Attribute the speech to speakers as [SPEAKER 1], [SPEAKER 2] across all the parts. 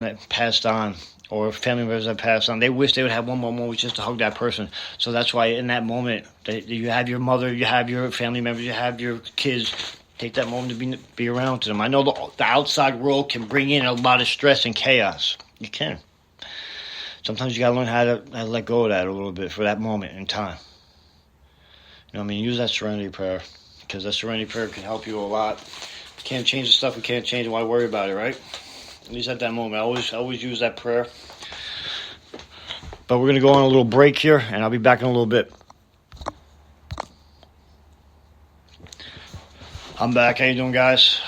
[SPEAKER 1] that passed on, or family members that passed on, they wish they would have one more moment just to hug that person. So that's why in that moment, you have your mother, you have your family members, you have your kids. Take that moment to be around to them. I know the outside world can bring in a lot of stress and chaos. You can. Sometimes you gotta learn how to let go of that a little bit for that moment in time. You know what I mean? Use that serenity prayer, because that serenity prayer can help you a lot. You can't change the stuff we can't change. Why worry about it, right? At least at that moment, I always use that prayer. But we're going to go on a little break here, and I'll be back in a little bit. I'm back. How you doing, guys?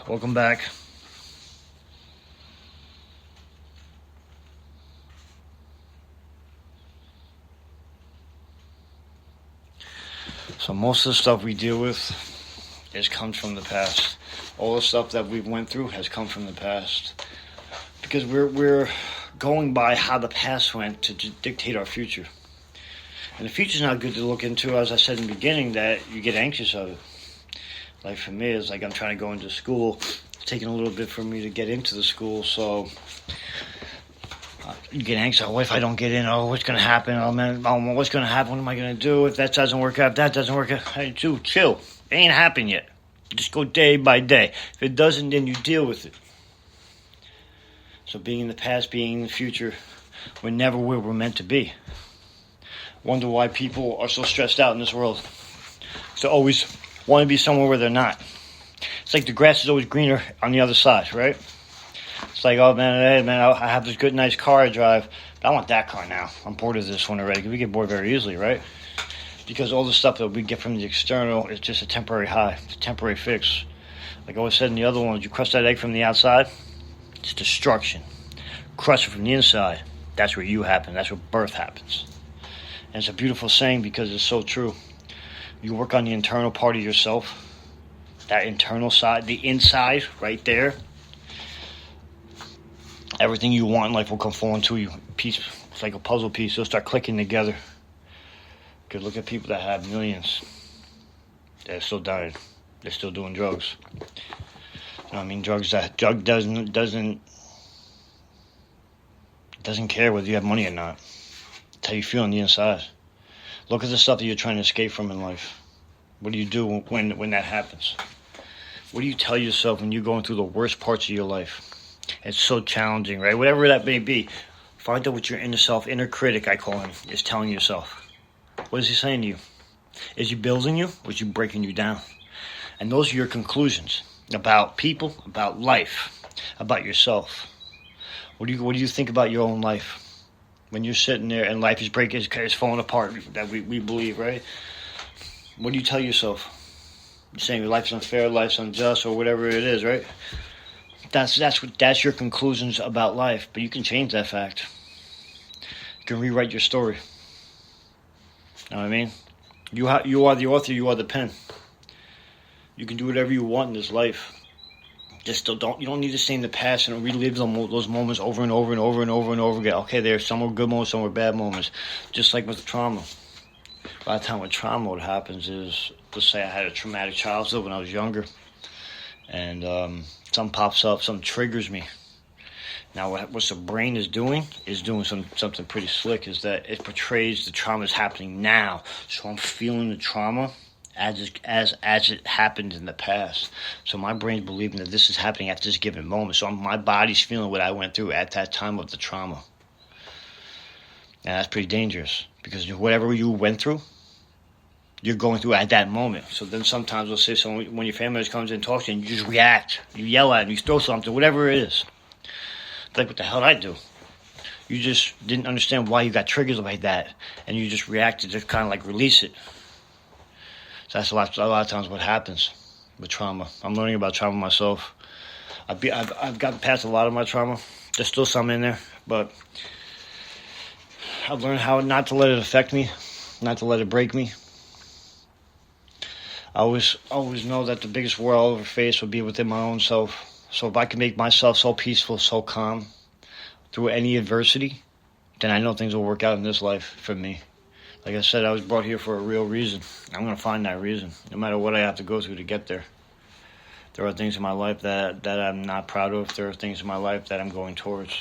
[SPEAKER 1] Welcome back. So most of the stuff we deal with comes from the past. All the stuff that we've went through has come from the past. Because we're going by how the past went to dictate our future. And the future's not good to look into, as I said in the beginning, that you get anxious of it. Like for me, it's like I'm trying to go into school. It's taking a little bit for me to get into the school, so you get anxious. Oh, what if I don't get in? Oh, what's going to happen? Oh, man, what's going to happen? What am I going to do if that doesn't work out? If that doesn't work out? Hey, dude, chill. It ain't happened yet. Just go day by day. If it doesn't, then you deal with it. So being in the past, being in the future, we're never where we're meant to be. Wonder why people are so stressed out in this world. So always want to be somewhere where they're not. It's like the grass is always greener on the other side, right? It's like, oh man, hey man, I have this good, nice car I drive. But I want that car now. I'm bored of this one already. We get bored very easily, right? Because all the stuff that we get from the external is just a temporary high, it's a temporary fix. Like I always said in the other ones, you crush that egg from the outside, it's destruction. Crush it from the inside, that's where you happen. That's where birth happens. And it's a beautiful saying because it's so true. You work on the internal part of yourself, that internal side, the inside right there. Everything you want in life will come falling to you. Piece, it's like a puzzle piece. It'll start clicking together. Because look at people that have millions. They're still dying. They're still doing drugs. You know what I mean? Drug doesn't care whether you have money or not. It's how you feel on the inside. Look at the stuff that you're trying to escape from in life. What do you do when that happens? What do you tell yourself when you're going through the worst parts of your life? It's so challenging, right? Whatever that may be, find out what your inner self, inner critic, I call him, is telling yourself. What is he saying to you? Is he building you or is he breaking you down? And those are your conclusions about people, about life, about yourself. What do you think about your own life? When you're sitting there and life is breaking, it's falling apart, that we believe, right? What do you tell yourself? You're saying life's unfair, life's unjust, or whatever it is, right? That's your conclusions about life, but you can change that fact. You can rewrite your story. You know what I mean? You are the author, you are the pen. You can do whatever you want in this life. Just you don't need to stay in the past and relive those moments over and over and over and over and over again. Okay, there's some were good moments, some were bad moments. Just like with trauma. A lot of time with trauma, what happens is, let's say I had a traumatic childhood when I was younger, and something pops up, something triggers me. Now, what the brain is doing something pretty slick, is that it portrays the trauma is happening now. So I'm feeling the trauma as it happened in the past. So my brain's believing that this is happening at this given moment. So my body's feeling what I went through at that time of the trauma. And that's pretty dangerous, because whatever you went through, you're going through at that moment. So then sometimes we'll say, when your family member comes in and talks to you, and you just react. You yell at them, you throw something, whatever it is. It's like, what the hell did I do? You just didn't understand why you got triggered like that, and you just reacted to kind of like release it. So that's a lot of times what happens with trauma. I'm learning about trauma myself. I've gotten past a lot of my trauma. There's still some in there, but I've learned how not to let it affect me, not to let it break me. I always know that the biggest war I'll ever face will be within my own self. So if I can make myself so peaceful, so calm through any adversity, then I know things will work out in this life for me. Like I said, I was brought here for a real reason. I'm going to find that reason, no matter what I have to go through to get there. There are things in my life that I'm not proud of. There are things in my life that I'm going towards.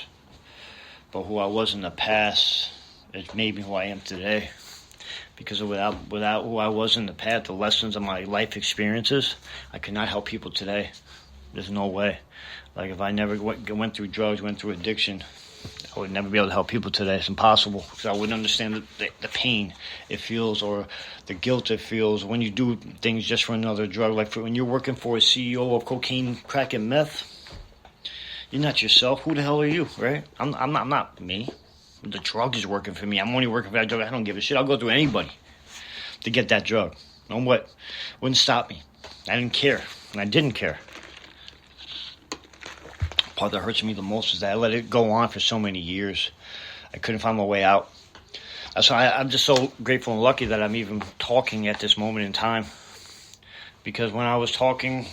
[SPEAKER 1] But who I was in the past, it made me who I am today. Because without who I was in the past, the lessons of my life experiences, I could not help people today. There's no way. Like if I never went through drugs, went through addiction, I would never be able to help people today. It's impossible because I wouldn't understand the pain it feels or the guilt it feels when you do things just for another drug. Like when you're working for a CEO of cocaine, crack, and meth, you're not yourself. Who the hell are you, right? I'm not me. The drug is working for me. I'm only working for that drug. I don't give a shit. I'll go through anybody to get that drug. You know what? Wouldn't stop me. I didn't care, and I didn't care. The part that hurts me the most is that I let it go on for so many years. I couldn't find my way out. So I'm just so grateful and lucky that I'm even talking at this moment in time. Because when I was talking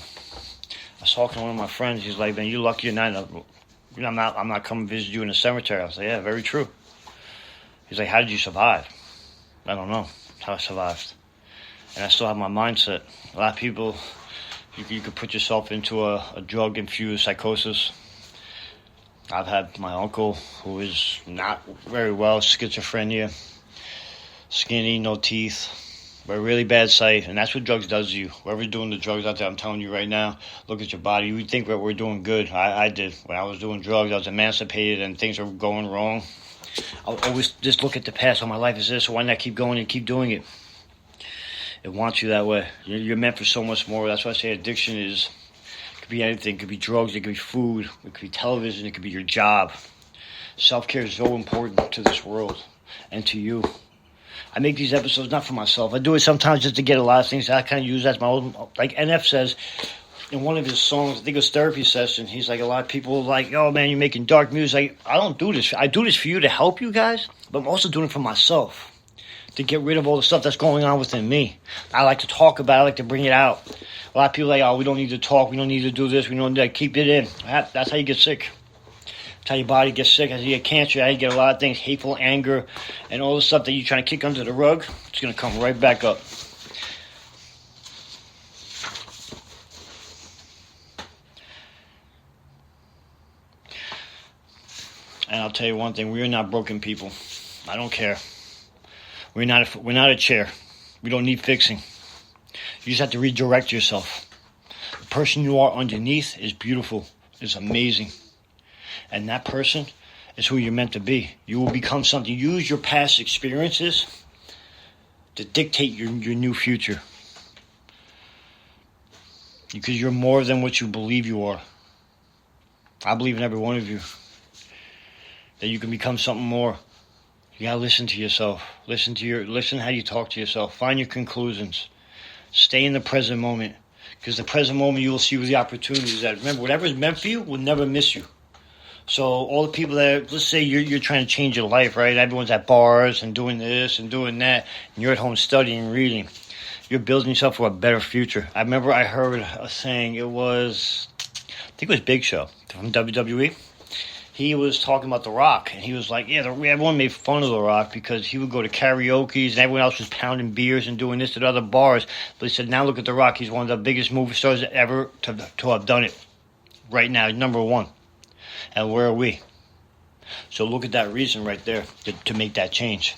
[SPEAKER 1] to one of my friends. He's like, "Man, you're lucky you're not. I'm not coming to visit you in the cemetery." I was like, "Yeah, very true." He's like, "How did you survive?" I don't know how I survived, and I still have my mindset. A lot of people, you could put yourself into a drug-infused psychosis. I've had my uncle who is not very well, schizophrenia, skinny, no teeth, but really bad sight, and that's what drugs does to you. Whoever's doing the drugs out there, I'm telling you right now, look at your body. You would think that we're doing good. I did. When I was doing drugs, I was emancipated and things were going wrong. I'll always just look at the past. Oh, my life is this, so why not keep going and keep doing it? It wants you that way. You're meant for so much more. That's why I say addiction is... It could be anything. It could be drugs. It could be food. It could be television. It could be your job. Self-care is so important to this world and to you. I make these episodes not for myself. I do it sometimes just to get a lot of things that I kind of use as my own. Like NF says in one of his songs, I think it was Therapy Session, he's like, a lot of people are like, "Oh man, you're making dark music." I don't do this. I do this for you to help you guys, but I'm also doing it for myself. To get rid of all the stuff that's going on within me. I like to talk about it. I like to bring it out. A lot of people are like, "Oh, we don't need to talk. We don't need to do this. We don't need to keep it in." That's how you get sick. That's how your body gets sick. As you get cancer, how you get a lot of things, hateful anger, and all the stuff that you're trying to kick under the rug. It's going to come right back up. And I'll tell you one thing. We are not broken people. I don't care. We're not a chair. We don't need fixing. You just have to redirect yourself. The person you are underneath is beautiful. It's amazing. And that person is who you're meant to be. You will become something. Use your past experiences to dictate your new future. Because you're more than what you believe you are. I believe in every one of you. That you can become something more. You gotta listen to yourself. Listen how you talk to yourself. Find your conclusions. Stay in the present moment. Because the present moment you will see with the opportunities that, remember, whatever is meant for you will never miss you. So all the people that, let's say you're trying to change your life, right? Everyone's at bars and doing this and doing that. And you're at home studying and reading. You're building yourself for a better future. I remember I heard a saying, I think it was Big Show from WWE. He was talking about The Rock, and he was like, yeah, everyone made fun of The Rock because he would go to karaoke's and everyone else was pounding beers and doing this at other bars. But he said, now look at The Rock. He's one of the biggest movie stars ever to have done it. Right now, he's number one. And where are we? So look at that reason right there to make that change.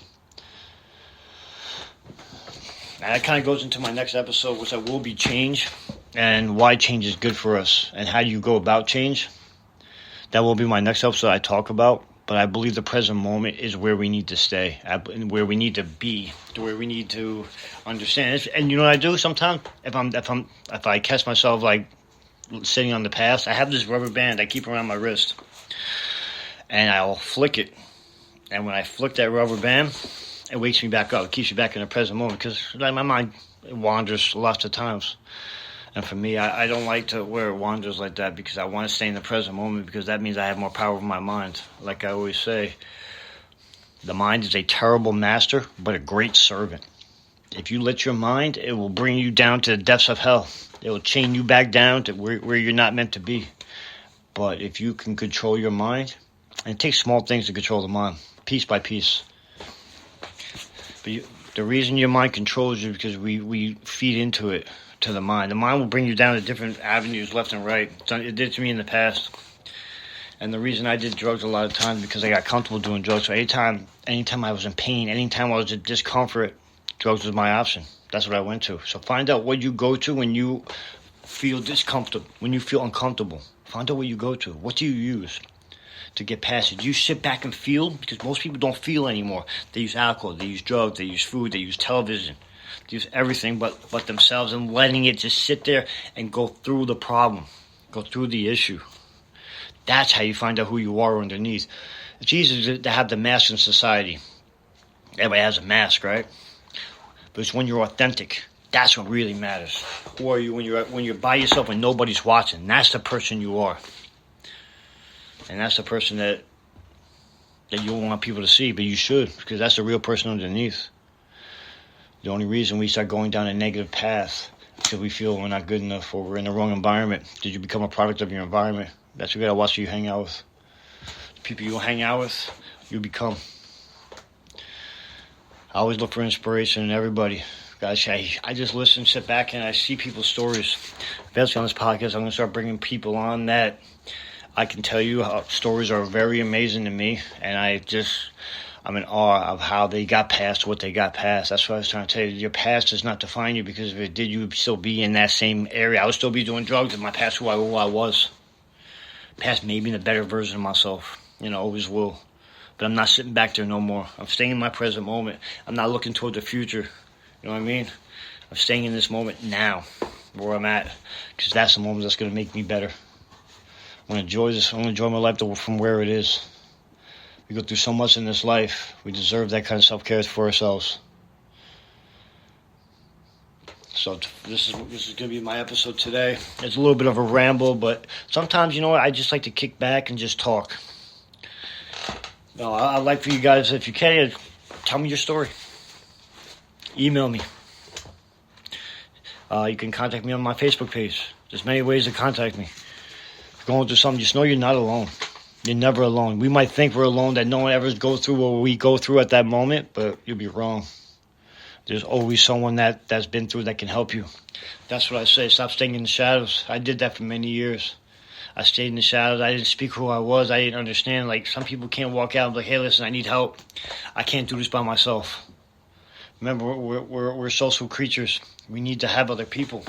[SPEAKER 1] And that kind of goes into my next episode, which will be change and why change is good for us and how you go about change. That will be my next episode I talk about, but I believe the present moment is where we need to stay, where we need to be, to where we need to understand. And you know what I do sometimes? If I catch myself like sitting on the past, I have this rubber band I keep around my wrist, and I'll flick it. And when I flick that rubber band, it wakes me back up. It keeps you back in the present moment because my mind wanders lots of times. And for me, I don't like to wear wanders like that because I want to stay in the present moment because that means I have more power over my mind. Like I always say, the mind is a terrible master, but a great servant. If you let your mind, it will bring you down to the depths of hell. It will chain you back down to where you're not meant to be. But if you can control your mind, and it takes small things to control the mind, piece by piece. But the reason your mind controls you is because we feed into it to the mind. The mind will bring you down to different avenues left and right. It did to me in the past. And the reason I did drugs a lot of times because I got comfortable doing drugs. So anytime I was in pain, anytime I was in discomfort, drugs was my option. That's what I went to. So find out what you go to when you feel discomfortable, when you feel uncomfortable. Find out what you go to. What do you use to get past it? Do you sit back and feel? Because most people don't feel anymore. They use alcohol, they use drugs, they use food, they use television. They use everything but themselves, and letting it just sit there and go through the problem, go through the issue. That's how you find out who you are underneath. It's easy to have the mask in society. Everybody has a mask, right? But it's when you're authentic. That's what really matters. Who are you when you're by yourself and nobody's watching? That's the person you are. And that's the person that you don't want people to see, but you should, because that's the real person underneath. The only reason we start going down a negative path is because we feel we're not good enough or we're in the wrong environment. Did you become a product of your environment? That's what you gotta watch who you hang out with. The people you hang out with, you become. I always look for inspiration in everybody. Guys, I just listen, sit back, and I see people's stories. Eventually on this podcast, I'm going to start bringing people on that I can tell you how stories are very amazing to me, and I'm in awe of how they got past what they got past. That's what I was trying to tell you. Your past does not define you, because if it did, you would still be in that same area. I would still be doing drugs in my past, who I was. Past maybe in a better version of myself. Always will. But I'm not sitting back there no more. I'm staying in my present moment. I'm not looking toward the future. You know what I mean? I'm staying in this moment now, where I'm at, because that's the moment that's going to make me better. I want to enjoy this. I want to enjoy my life from where it is. We go through so much in this life. We deserve that kind of self-care for ourselves. So this is going to be my episode today. It's a little bit of a ramble, but sometimes, I just like to kick back and just talk. No, I'd like for you guys, if you can, tell me your story. Email me. You can contact me on my Facebook page. There's many ways to contact me. If you're going through something, just know you're not alone. You're never alone. We might think we're alone, that no one ever goes through what we go through at that moment, but you'll be wrong. There's always someone that's been through that can help you. That's what I say. Stop staying in the shadows. I did that for many years. I stayed in the shadows. I didn't speak who I was. I didn't understand. Like, some people can't walk out and be like, hey, listen, I need help. I can't do this by myself. Remember, we're social creatures. We need to have other people.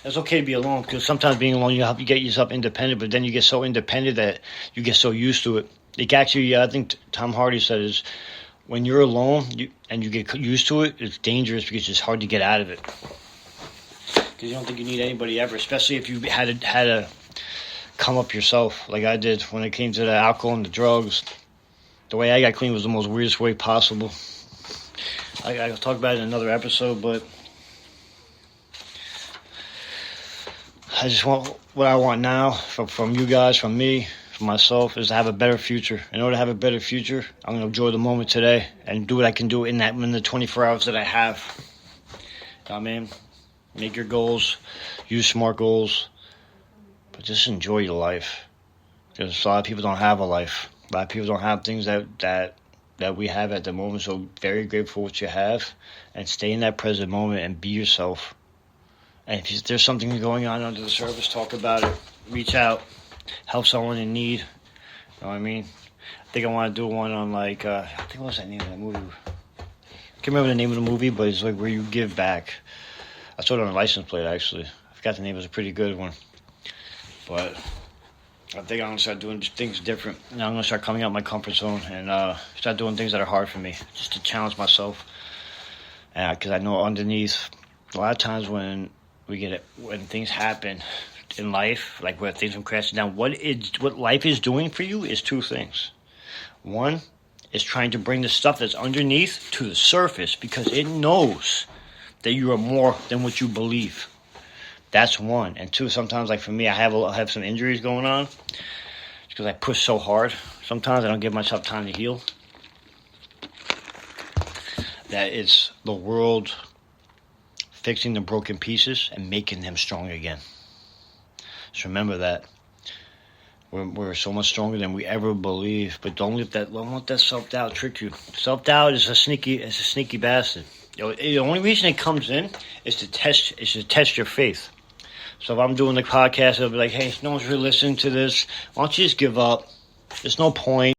[SPEAKER 1] It's okay to be alone, because sometimes being alone, you get yourself independent, but then you get so independent that you get so used to it. I think Tom Hardy said, is when you're alone and you get used to it, it's dangerous, because it's hard to get out of it. Because you don't think you need anybody ever, especially if you had to come up yourself, like I did when it came to the alcohol and the drugs. The way I got clean was the most weirdest way possible. I'll talk about it in another episode, but I just want what I want now from you guys, from me, from myself, is to have a better future. In order to have a better future, I'm going to enjoy the moment today and do what I can do in the 24 hours that I have. I mean, make your goals, use SMART goals, but just enjoy your life. Because a lot of people don't have a life. A lot of people don't have things that we have at the moment. So very grateful for what you have, and stay in that present moment and be yourself. And if there's something going on under the surface, talk about it. Reach out. Help someone in need. You know what I mean? I think I want to do one on I think what was that name of that movie? I can't remember the name of the movie, but it's like where you give back. I saw it on a license plate, actually. I forgot the name. It was a pretty good one. But I think I'm going to start doing things different. And I'm going to start coming out my comfort zone and start doing things that are hard for me, just to challenge myself. Because I know underneath, a lot of times when things happen in life, like where things are crashing down, what life is doing for you is two things. One is trying to bring the stuff that's underneath to the surface, because it knows that you are more than what you believe. That's one. And two, sometimes, like for me, I have some injuries going on because I push so hard. Sometimes I don't give myself time to heal. That it's the world fixing the broken pieces and making them strong again. Just remember that. We're so much stronger than we ever believe. But don't let that self-doubt trick you. Self-doubt is a sneaky bastard. The only reason it comes in is to test your faith. So if I'm doing the podcast, I'll be like, hey, no one's really listening to this. Why don't you just give up? There's no point.